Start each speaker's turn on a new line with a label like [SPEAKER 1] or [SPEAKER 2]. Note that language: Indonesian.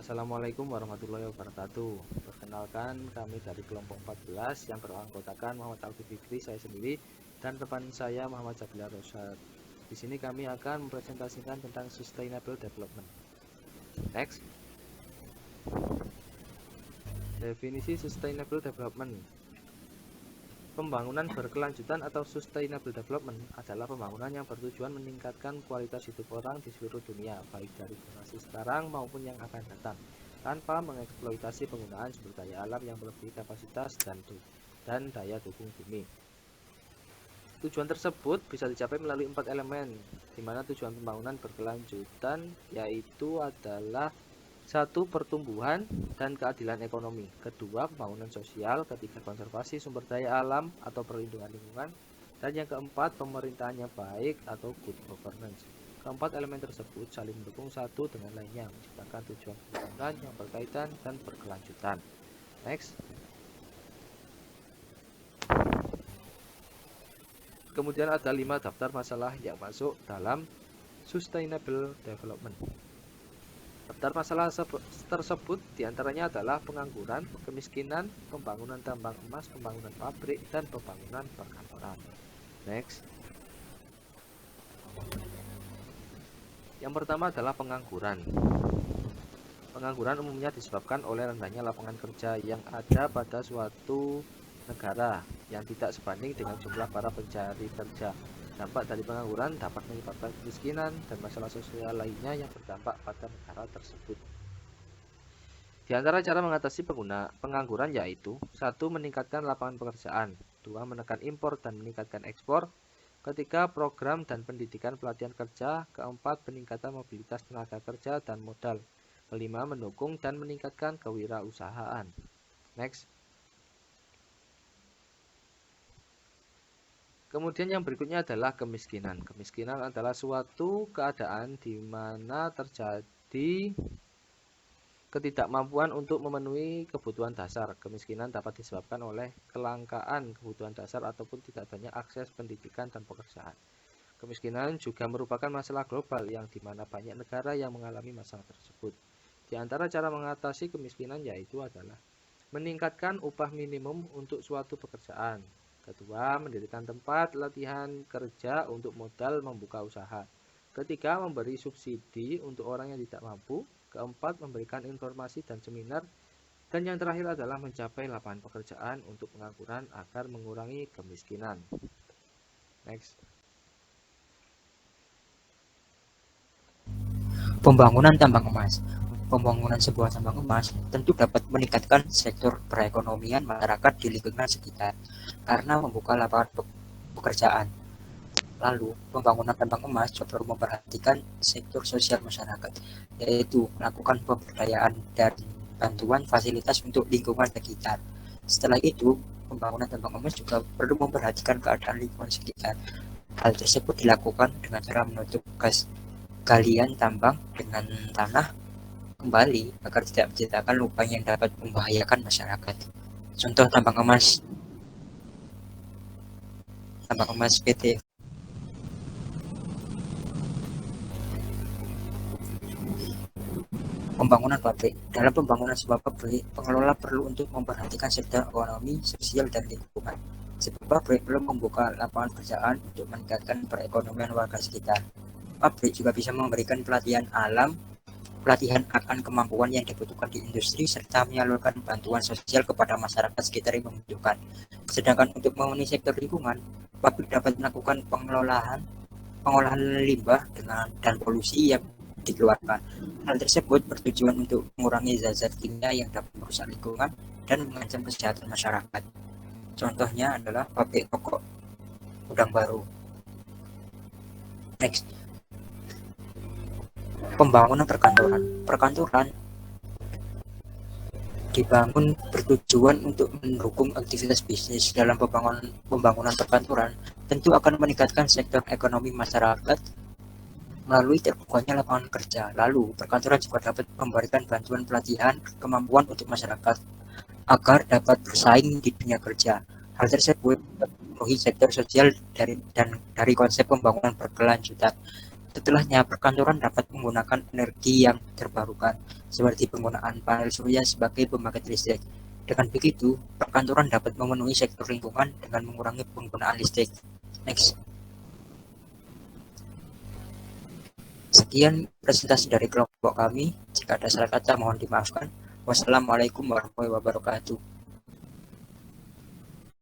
[SPEAKER 1] Assalamualaikum warahmatullahi wabarakatuh. Perkenalkan, kami dari kelompok 14 yang beranggotakan Muhammad Alfi Fikri, saya sendiri, dan rekan saya Muhammad Jabila Rosyad. Di sini kami akan mempresentasikan tentang Sustainable Development. Next. Definisi Sustainable Development. Pembangunan berkelanjutan atau Sustainable Development adalah pembangunan yang bertujuan meningkatkan kualitas hidup orang di seluruh dunia, baik dari generasi sekarang maupun yang akan datang, tanpa mengeksploitasi penggunaan sumber daya alam yang melebihi kapasitas dan daya dukung bumi. Tujuan tersebut bisa dicapai melalui 4 elemen, di mana tujuan pembangunan berkelanjutan yaitu adalah 1. Pertumbuhan dan keadilan ekonomi. 2. Pembangunan sosial. 3. Konservasi sumber daya alam atau perlindungan lingkungan. Dan yang keempat, pemerintahan yang baik atau good governance. Keempat elemen tersebut saling mendukung satu dengan lainnya, menciptakan tujuan pembangunan yang berkaitan dan berkelanjutan. Next. Kemudian ada 5 daftar masalah yang masuk dalam Sustainable Development. Daftar masalah tersebut diantaranya adalah pengangguran, kemiskinan, pembangunan tambang emas, pembangunan pabrik, dan pembangunan perkantoran. Next. Yang pertama adalah pengangguran. Pengangguran umumnya disebabkan oleh rendahnya lapangan kerja yang ada pada suatu negara yang tidak sebanding dengan jumlah para pencari kerja. Dampak dari pengangguran dapat menyebabkan kemiskinan dan masalah sosial lainnya yang berdampak pada negara tersebut. Di antara cara mengatasi pengangguran yaitu 1. Meningkatkan lapangan pekerjaan, 2. Menekan impor dan meningkatkan ekspor, 3. Program dan pendidikan pelatihan kerja, 4. Peningkatan mobilitas tenaga kerja dan modal, 5. Mendukung dan meningkatkan kewirausahaan. Next. Kemudian yang berikutnya adalah kemiskinan. Kemiskinan adalah suatu keadaan di mana terjadi ketidakmampuan untuk memenuhi kebutuhan dasar. Kemiskinan dapat disebabkan oleh kelangkaan kebutuhan dasar ataupun tidak banyak akses pendidikan dan pekerjaan. Kemiskinan juga merupakan masalah global yang di mana banyak negara yang mengalami masalah tersebut. Di antara cara mengatasi kemiskinan yaitu adalah meningkatkan upah minimum untuk suatu pekerjaan. 2. Mendirikan tempat latihan kerja untuk modal membuka usaha. 3. Memberi subsidi untuk orang yang tidak mampu. 4. Memberikan informasi dan seminar. Dan yang terakhir adalah mencapai lapangan pekerjaan untuk pengangguran agar mengurangi kemiskinan. Next.
[SPEAKER 2] Pembangunan tambang emas. Pembangunan sebuah tambang emas tentu dapat meningkatkan sektor perekonomian masyarakat di lingkungan sekitar karena membuka lapangan pekerjaan. Lalu, pembangunan tambang emas juga perlu memperhatikan sektor sosial masyarakat, yaitu melakukan pemberdayaan dan bantuan fasilitas untuk lingkungan sekitar. Setelah itu, pembangunan tambang emas juga perlu memperhatikan keadaan lingkungan sekitar. Hal tersebut dilakukan dengan cara menutup gas galian tambang dengan tanah kembali agar tidak menciptakan lubang yang dapat membahayakan masyarakat. Contoh tambang emas PT. Pembangunan pabrik. Dalam pembangunan sebuah pabrik, pengelola perlu untuk memperhatikan sektor ekonomi, sosial, dan lingkungan. Sebuah pabrik perlu membuka lapangan pekerjaan untuk meningkatkan perekonomian warga sekitar. Pabrik juga bisa memberikan pelatihan akan kemampuan yang dibutuhkan di industri, serta menyalurkan bantuan sosial kepada masyarakat sekitar yang membutuhkan. Sedangkan untuk memenuhi sektor lingkungan, pabrik dapat melakukan pengolahan limbah dan polusi yang dikeluarkan. Hal tersebut bertujuan untuk mengurangi zat-zat kimia yang dapat merusak lingkungan dan mengancam kesehatan masyarakat. Contohnya adalah pabrik rokok Udang Baru. Next. Pembangunan perkantoran dibangun bertujuan untuk mendukung aktivitas bisnis. Dalam pembangunan perkantoran tentu akan meningkatkan sektor ekonomi masyarakat melalui terbukanya lapangan kerja. Lalu, perkantoran juga dapat memberikan bantuan pelatihan kemampuan untuk masyarakat agar dapat bersaing di dunia kerja. Hal tersebut memenuhi sektor sosial dari konsep pembangunan berkelanjutan. Setelahnya, perkantoran dapat menggunakan energi yang terbarukan, seperti penggunaan panel surya sebagai pembangkit listrik. Dengan begitu, perkantoran dapat memenuhi sektor lingkungan dengan mengurangi penggunaan listrik. Next. Sekian presentasi dari kelompok kami. Jika ada salah kata mohon dimaafkan. Wassalamualaikum warahmatullahi wabarakatuh.